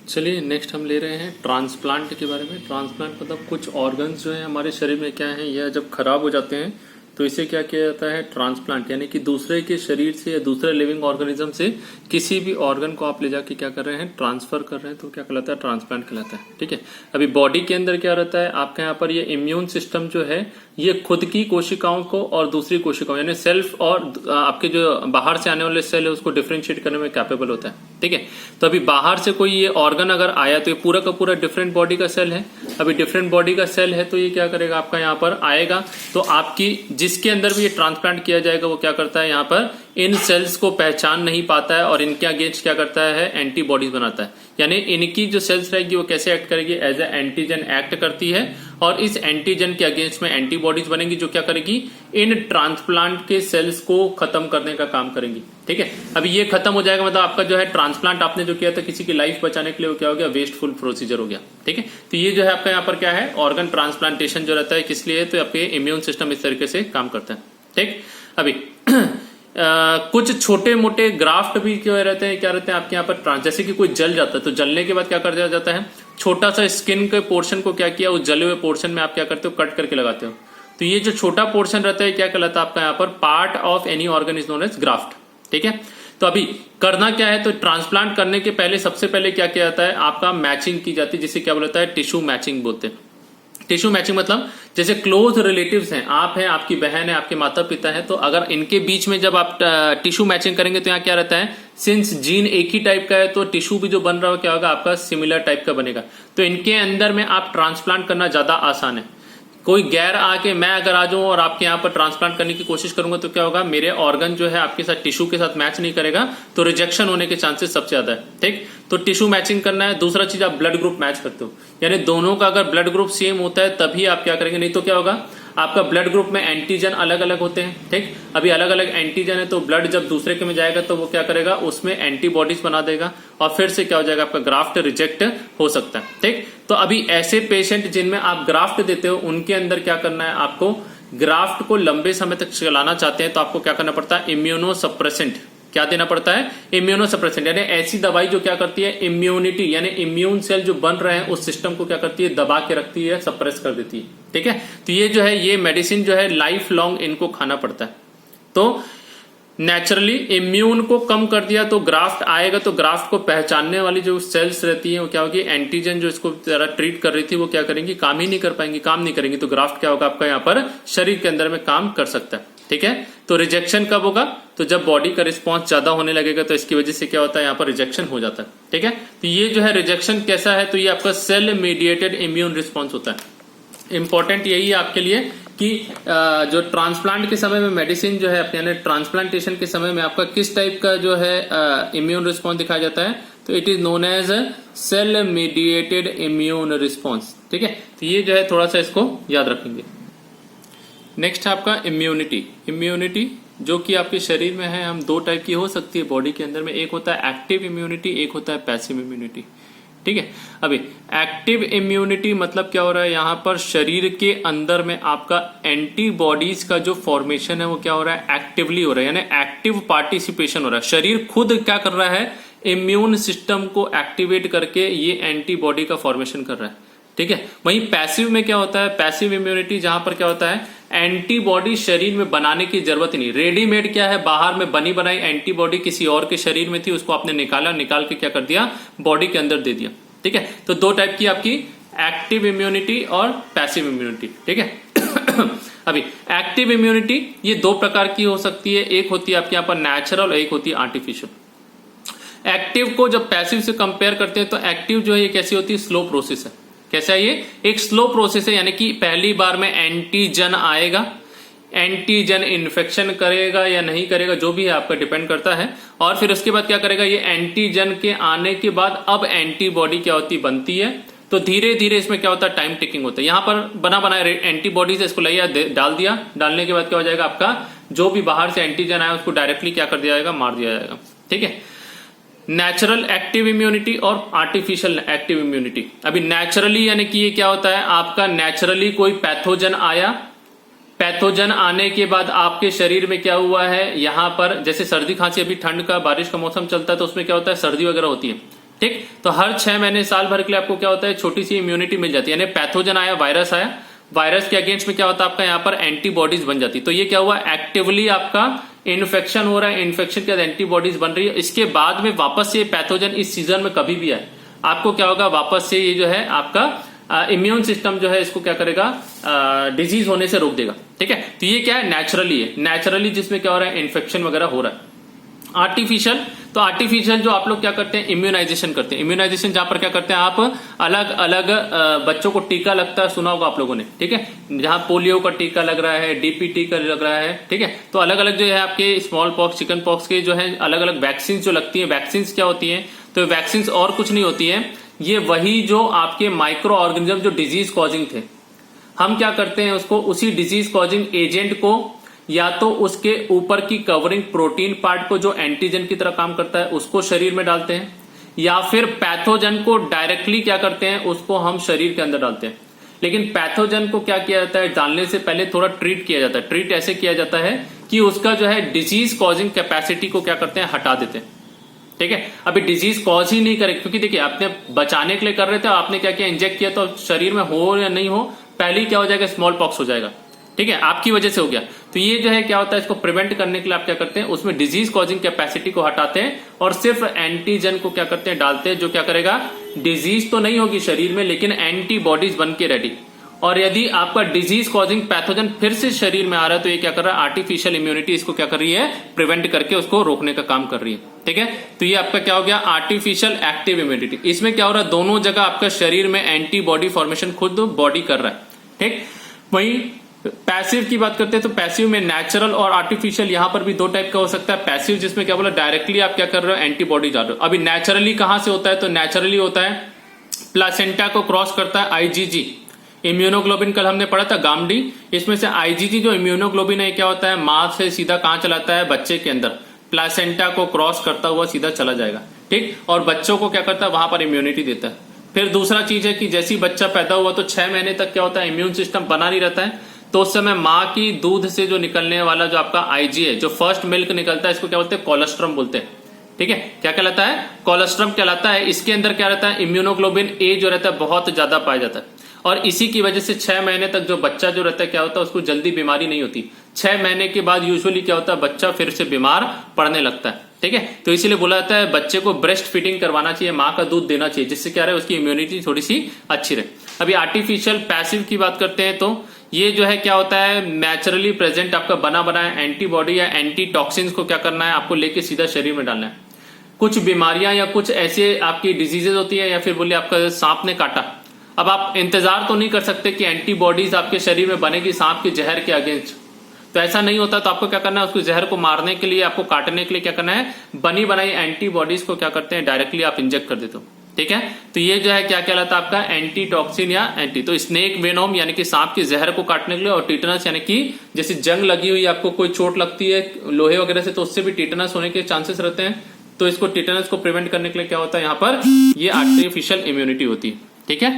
चलिए नेक्स्ट हम ले रहे हैं ट्रांसप्लांट के बारे में। ट्रांसप्लांट मतलब कुछ ऑर्गन्स जो है हमारे शरीर में क्या है, यह जब खराब हो जाते हैं तो इसे क्या किया जाता है, ट्रांसप्लांट, यानी कि दूसरे के शरीर से या दूसरे लिविंग ऑर्गेनिज्म से किसी भी ऑर्गन को आप ले जाके क्या कर रहे हैं, ट्रांसफर कर रहे हैं, तो क्या कहलाता है, ट्रांसप्लांट कहलाता है। ठीक है, अभी बॉडी के अंदर क्या रहता है आपके यहाँ पर, ये इम्यून सिस्टम जो है ये खुद की कोशिकाओं को और दूसरी कोशिकाओं यानी सेल्फ और आपके जो बाहर से आने वाले सेल है उसको डिफरेंशिएट करने में कैपेबल होता है। ठीक है, तो अभी बाहर से कोई ये ऑर्गन अगर आया तो ये पूरा का पूरा डिफरेंट बॉडी का सेल है। अभी डिफरेंट बॉडी का सेल है तो ये क्या करेगा, आपका यहाँ पर आएगा तो आपकी जिसके अंदर भी ये ट्रांसप्लांट किया जाएगा वो क्या करता है, यहाँ पर इन सेल्स को पहचान नहीं पाता है और इनके अगेंस्ट क्या करता है, एंटीबॉडीज बनाता है। यानी इनकी जो सेल्स रहेगी वो कैसे एक्ट करेगी, एज ए एंटीजन एक्ट करती है और इस एंटीजन के अगेंस्ट में एंटीबॉडीज बनेगी जो क्या करेगी, इन ट्रांसप्लांट के सेल्स को खत्म करने का काम करेंगी। ठीक है, अभी ये खत्म हो जाएगा मतलब आपका जो है ट्रांसप्लांट आपने जो किया था किसी की लाइफ बचाने के लिए वो क्या हो गया, वेस्टफुल प्रोसीजर हो गया। ठीक है, तो ये जो है आपका यहाँ पर क्या है, ऑर्गन ट्रांसप्लांटेशन जो रहता है किस लिए, तो आपके इम्यून सिस्टम इस तरीके से काम करता है। ठीक, अभी कुछ छोटे मोटे ग्राफ्ट भी क्यों रहते हैं, क्या रहते हैं आपके यहाँ पर, जैसे कि कोई जल जाता है तो जलने के बाद क्या कर दिया जाता है, छोटा सा स्किन के पोर्शन को क्या किया, उस जले हुए पोर्शन में आप क्या करते हो, कट करके लगाते हो। तो ये जो छोटा पोर्शन रहता है क्या कहलाता है आपका यहाँ पर, part of any organ is known as graft. ठीक है, तो अभी करना क्या है, तो ट्रांसप्लांट करने के पहले सबसे पहले क्या किया जाता है, आपका मैचिंग की जाती है जिसे क्या बोलता है, टिश्यू मैचिंग बोलते हैं। टिश्यू मैचिंग मतलब जैसे क्लोज रिलेटिव्स हैं, आप हैं, आपकी बहन है, आपके माता पिता है, तो अगर इनके बीच में जब आप टिश्यू मैचिंग करेंगे तो यहाँ क्या रहता है, सिंस जीन एक ही टाइप का है तो टिश्यू भी जो बन रहा हो क्या होगा, आपका सिमिलर टाइप का बनेगा। तो इनके अंदर में आप ट्रांसप्लांट करना ज्यादा आसान है। कोई गैर आके मैं अगर आ जाऊं और आपके यहाँ पर ट्रांसप्लांट करने की कोशिश करूंगा तो क्या होगा, मेरे ऑर्गन जो है आपके साथ टिश्यू के साथ मैच नहीं करेगा तो रिजेक्शन होने के चांसेस सबसे ज्यादा है। ठीक, तो टिश्यू मैचिंग करना है। दूसरा चीज, आप ब्लड ग्रुप मैच करते हो, यानी दोनों का अगर ब्लड ग्रुप सेम होता है तभी आप क्या करेंगे, नहीं तो क्या होगा, आपका ब्लड ग्रुप में एंटीजन अलग अलग होते हैं। ठीक, अभी अलग अलग एंटीजन है तो ब्लड जब दूसरे के में जाएगा तो वो क्या करेगा, उसमें एंटीबॉडीज बना देगा और फिर से क्या हो जाएगा, आपका ग्राफ्ट रिजेक्ट हो सकता है। ठीक, तो अभी ऐसे पेशेंट जिनमें आप ग्राफ्ट देते हो उनके अंदर क्या करना है, आपको ग्राफ्ट को लंबे समय तक चलाना चाहते हैं तो आपको क्या करना पड़ता है, इम्यूनो सप्रेसेंट। क्या देना पड़ता है, इम्यूनो सप्रेसेंट, यानी ऐसी दवाई जो क्या करती है, इम्यूनिटी यानी इम्यून सेल जो बन रहे हैं उस सिस्टम को क्या करती है, दबा के रखती है, सप्रेस कर देती है। ठीक है, तो ये जो है ये मेडिसिन जो है लाइफ लॉन्ग इनको खाना पड़ता है। तो नेचुरली इम्यून को कम कर दिया तो ग्राफ्ट आएगा, तो ग्राफ्ट को पहचानने वाली जो सेल्स रहती है वो क्या होगी, एंटीजन जो इसको जरा ट्रीट कर रही थी वो क्या करेंगी, काम ही नहीं कर पाएंगी, काम नहीं करेंगी, तो ग्राफ्ट क्या होगा आपका यहाँ पर शरीर के अंदर में काम कर सकता है। ठीक है, तो रिजेक्शन कब होगा, तो जब बॉडी का रिस्पॉन्स ज्यादा होने लगेगा तो इसकी वजह से क्या होता है, यहाँ पर रिजेक्शन हो जाता है। ठीक है, तो ये जो है रिजेक्शन कैसा है, तो ये आपका सेल मीडिएटेड इम्यून रिस्पॉन्स होता है। इंपॉर्टेंट यही है आपके लिए कि जो ट्रांसप्लांट के समय में मेडिसिन जो है यानी ट्रांसप्लांटेशन के समय में आपका किस टाइप का जो है इम्यून रिस्पॉन्स दिखाया जाता है, तो it is known as cell mediated immune response. ठीक है, तो ये जो है थोड़ा सा इसको याद रखेंगे। नेक्स्ट है आपका इम्यूनिटी। इम्यूनिटी जो कि आपके शरीर में है, हम दो टाइप की हो सकती है बॉडी के अंदर में, एक होता है एक्टिव इम्यूनिटी, एक होता है पैसिव इम्यूनिटी। ठीक है, अभी एक्टिव इम्यूनिटी मतलब क्या हो रहा है, यहाँ पर शरीर के अंदर में आपका एंटीबॉडीज का जो फॉर्मेशन है वो क्या हो रहा है, एक्टिवली हो रहा है, यानी एक्टिव पार्टिसिपेशन हो रहा है। शरीर खुद क्या कर रहा है, इम्यून सिस्टम को एक्टिवेट करके ये एंटीबॉडी का फॉर्मेशन कर रहा है। ठीक है, वहीं पैसिव में क्या होता है, पैसिव इम्यूनिटी जहां पर क्या होता है, एंटीबॉडी शरीर में बनाने की जरूरत ही नहीं, रेडीमेड क्या है, बाहर में बनी बनाई एंटीबॉडी किसी और के शरीर में थी, उसको आपने निकाला, निकाल के क्या कर दिया, बॉडी के अंदर दे दिया। ठीक है, तो दो टाइप की आपकी एक्टिव इम्यूनिटी और पैसिव इम्यूनिटी। ठीक है अभी एक्टिव इम्यूनिटी ये दो प्रकार की हो सकती है, एक होती है आपके यहाँ पर नेचुरल, एक होती है आर्टिफिशियल। एक्टिव को जब पैसिव से कंपेयर करते हैं तो एक्टिव जो है ये कैसी होती है, स्लो प्रोसेस है। कैसा है ये, एक स्लो प्रोसेस है, यानी कि पहली बार में एंटीजन आएगा, एंटीजन इन्फेक्शन करेगा या नहीं करेगा जो भी है आपका डिपेंड करता है, और फिर उसके बाद क्या करेगा, ये एंटीजन के आने के बाद अब एंटीबॉडी क्या होती बनती है, तो धीरे धीरे इसमें क्या होता है, टाइम टेकिंग होता है। यहाँ पर बना बनाया एंटीबॉडीज इसको लिया डाल दिया, डालने के बाद क्या हो जाएगा, आपका जो भी बाहर से एंटीजन आया उसको डायरेक्टली क्या कर दिया जाएगा, मार दिया जाएगा। ठीक है, नेचुरल एक्टिव इम्यूनिटी और आर्टिफिशियल एक्टिव इम्यूनिटी। अभी नेचुरली यानी कि ये क्या होता है, आपका नेचुरली कोई पैथोजन आया, पैथोजन आने के बाद आपके शरीर में क्या हुआ है, यहां पर जैसे सर्दी खांसी, अभी ठंड का बारिश का मौसम चलता है तो उसमें क्या होता है, सर्दी वगैरह होती है, ठीक। तो हर 6 महीने साल भर के लिए आपको क्या होता है, छोटी सी इम्यूनिटी मिल जाती है, यानी पैथोजन आया, वायरस आया, वायरस के अगेंस्ट में क्या होता है आपका यहाँ पर एंटीबॉडीज बन जाती। तो ये क्या हुआ, एक्टिवली आपका इन्फेक्शन हो रहा है, इन्फेक्शन के बाद एंटीबॉडीज बन रही है। इसके बाद में वापस से पैथोजन इस सीजन में कभी भी आए, आपको क्या होगा, वापस से ये जो है आपका इम्यून सिस्टम जो है इसको क्या करेगा, डिजीज होने से रोक देगा। ठीक है, तो ये क्या है, नेचुरली है, नेचुरली जिसमें क्या हो रहा है, इन्फेक्शन वगैरह हो रहा है। आर्टिफिशियल, तो आर्टिफिशियल जो आप लोग क्या करते हैं, इम्यूनाइजेशन करते हैं। इम्यूनाइजेशन जहां पर क्या करते हैं आप, अलग अलग बच्चों को टीका लगता है, सुना होगा आप लोगों ने। ठीक है, जहां पोलियो का टीका लग रहा है, डीपीटी का लग रहा है। ठीक है, तो अलग अलग जो है आपके स्मॉल पॉक्स, चिकन पॉक्स के जो है अलग अलग वैक्सीन जो लगती है। वैक्सीन क्या होती है, तो वैक्सीन और कुछ नहीं होती है, ये वही जो आपके माइक्रो ऑर्गेनिज्म जो डिजीज कॉजिंग थे, हम क्या करते हैं उसको, उसी डिजीज कॉजिंग एजेंट को या तो उसके ऊपर की कवरिंग प्रोटीन पार्ट को जो एंटीजन की तरह काम करता है उसको शरीर में डालते हैं, या फिर पैथोजन को डायरेक्टली क्या करते हैं, उसको हम शरीर के अंदर डालते हैं। लेकिन पैथोजन को क्या किया जाता है, डालने से पहले थोड़ा ट्रीट किया जाता है। ट्रीट ऐसे किया जाता है कि उसका जो है डिजीज कॉजिंग कैपेसिटी को क्या करते हैं, हटा देते हैं। ठीक है, अभी डिजीज कॉज ही नहीं करे, क्योंकि देखिए आपने बचाने के लिए कर रहे थे, आपने क्या किया, इंजेक्ट किया, तो शरीर में हो या नहीं हो, पहले ही क्या हो जाएगा, स्मॉल पॉक्स हो जाएगा। ठीक है, आपकी वजह से हो गया। तो ये जो है क्या होता है, इसको प्रिवेंट करने के लिए आप क्या करते हैं, उसमें डिजीज कॉजिंग कैपेसिटी को हटाते हैं और सिर्फ एंटीजन को क्या करते हैं, डालते हैं, जो क्या करेगा, डिजीज तो नहीं होगी शरीर में, लेकिन एंटीबॉडीज बन के रेडी। और यदि आपका डिजीज कॉजिंग पैथोजन फिर से शरीर में आ रहा है, तो ये क्या कर रहा है, आर्टिफिशियल इम्यूनिटी इसको क्या कर रही है, प्रिवेंट करके उसको रोकने का काम कर रही है। ठीक है, तो ये आपका क्या हो गया, आर्टिफिशियल एक्टिव इम्यूनिटी। इसमें क्या हो रहा है, दोनों जगह आपका शरीर में एंटीबॉडी फॉर्मेशन खुद बॉडी कर रहा है। ठीक, वहीं पैसिव की बात करते हैं, तो पैसिव में नेचुरल और आर्टिफिशियल, यहां पर भी दो टाइप का हो सकता है। पैसिव जिसमें क्या बोला, डायरेक्टली आप क्या कर रहे हो, एंटीबॉडी डाल रहे हो। अभी नेचुरली कहां से होता है, तो नेचुरली होता है प्लासेंटा को क्रॉस करता है आईजीजी, इम्यूनोग्लोबिन कल हमने पढ़ा था गामडी, इसमें से आईजीजी जो इम्यूनोग्लोबिन है क्या होता है, मां से सीधा कहां चलाता है, बच्चे के अंदर, प्लासेंटा को क्रॉस करता हुआ सीधा चला जाएगा। ठीक, और बच्चों को क्या करता है, वहां पर इम्यूनिटी देता है। फिर दूसरा चीज है कि जैसे बच्चा पैदा हुआ तो 6 महीने तक क्या होता है, इम्यून सिस्टम बना नहीं रहता है, तो उस समय माँ की दूध से जो निकलने वाला जो आपका आईजी है, जो फर्स्ट मिल्क निकलता है, इसको क्या बोलते हैं, कोलेस्ट्रम बोलते हैं। ठीक है, क्या कहलाता है, कोलेस्ट्रम कहलाता है। इसके अंदर क्या रहता है, इम्यूनोग्लोबिन ए जो रहता है बहुत ज्यादा पाया जाता है, और इसी की वजह से 6 महीने तक जो बच्चा जो रहता है क्या होता है, उसको जल्दी बीमारी नहीं होती। 6 महीने के बाद यूजुअली क्या होता है, बच्चा फिर से बीमार पड़ने लगता है। ठीक है, तो इसीलिए बोला जाता है बच्चे को ब्रेस्ट फीडिंग करवाना चाहिए, माँ का दूध देना चाहिए, जिससे क्या रहे, उसकी इम्यूनिटी थोड़ी सी अच्छी रहे। अभी आर्टिफिशियल पैसिव की बात करते हैं, तो ये जो है क्या होता है, नेचुरली प्रेजेंट आपका बना बनाया एंटीबॉडी या एंटी टॉक्सिन्स को क्या करना है, आपको लेके सीधा शरीर में डालना है। कुछ बीमारियां या कुछ ऐसे आपकी डिजीजेज होती है, या फिर बोलिए आपका सांप ने काटा, अब आप इंतजार तो नहीं कर सकते कि एंटीबॉडीज आपके शरीर में बनेगी सांप के जहर के अगेंस्ट, तो ऐसा नहीं होता। तो आपको क्या करना है, उसको जहर को मारने के लिए, आपको काटने के लिए क्या करना है, बनी बनाई एंटीबॉडीज को क्या करते हैं, डायरेक्टली आप इंजेक्ट कर देते हो। ठीक है, तो ये जो है क्या कहलाता है आपका, एंटी टॉक्सिन या एंटी। तो स्नेक वेनोम यानी कि सांप के जहर को काटने के लिए, और टीटनस यानी कि जैसे जंग लगी हुई, आपको कोई चोट लगती है लोहे वगैरह से, तो उससे भी टीटनस होने के चांसेस रहते हैं, तो इसको टीटनस को प्रिवेंट करने के लिए क्या होता है, यहाँ पर ये आर्टिफिशियल इम्यूनिटी होती है। ठीक है,